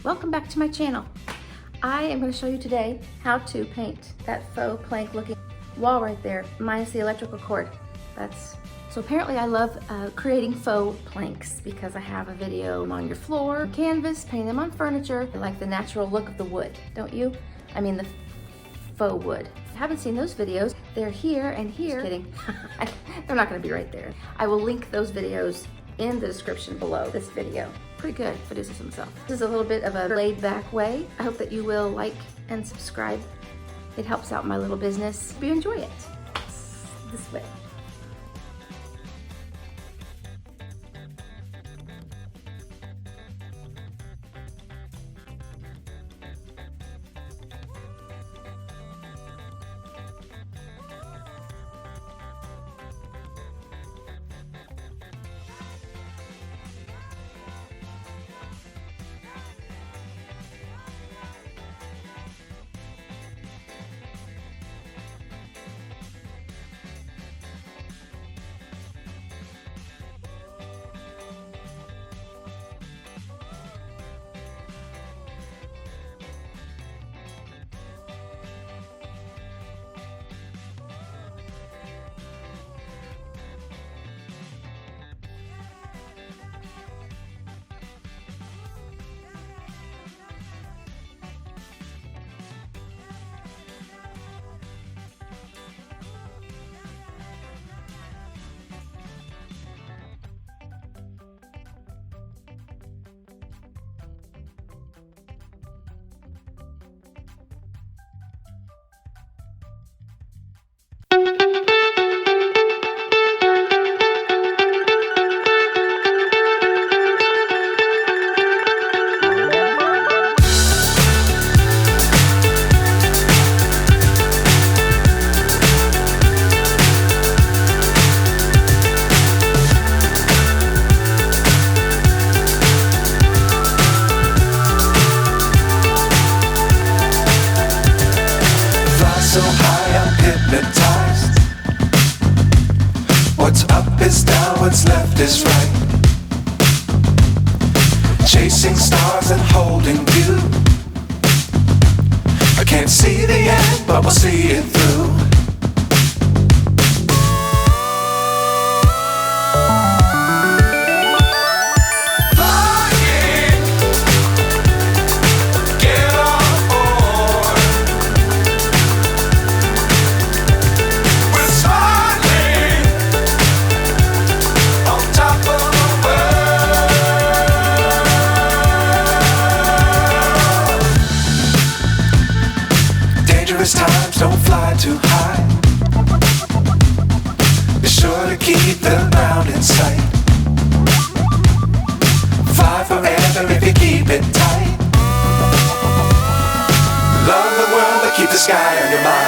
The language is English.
Welcome back to my channel. I am going to show you today how to paint that faux plank looking wall right there, minus the electrical cord. So apparently I love creating faux planks because I have a video on your floor, canvas, painting them on furniture. I like the natural look of the wood, don't you? I mean the faux wood. If you haven't seen those videos, they're here and here. Just kidding. They're not going to be right there. I will link those videos in the description below this video. Pretty good, produces himself. This is a little bit of a laid back way. I hope that you will like and subscribe. It helps out my little business. Hope you enjoy it. It's this way. So high I'm hypnotized. What's up is down, what's left is right. Chasing stars and holding you. I can't see the end, but we'll see it through. Times don't fly too high. Be sure to keep the ground in sight. Fly forever if you keep it tight. Love the world but keep the sky on your mind.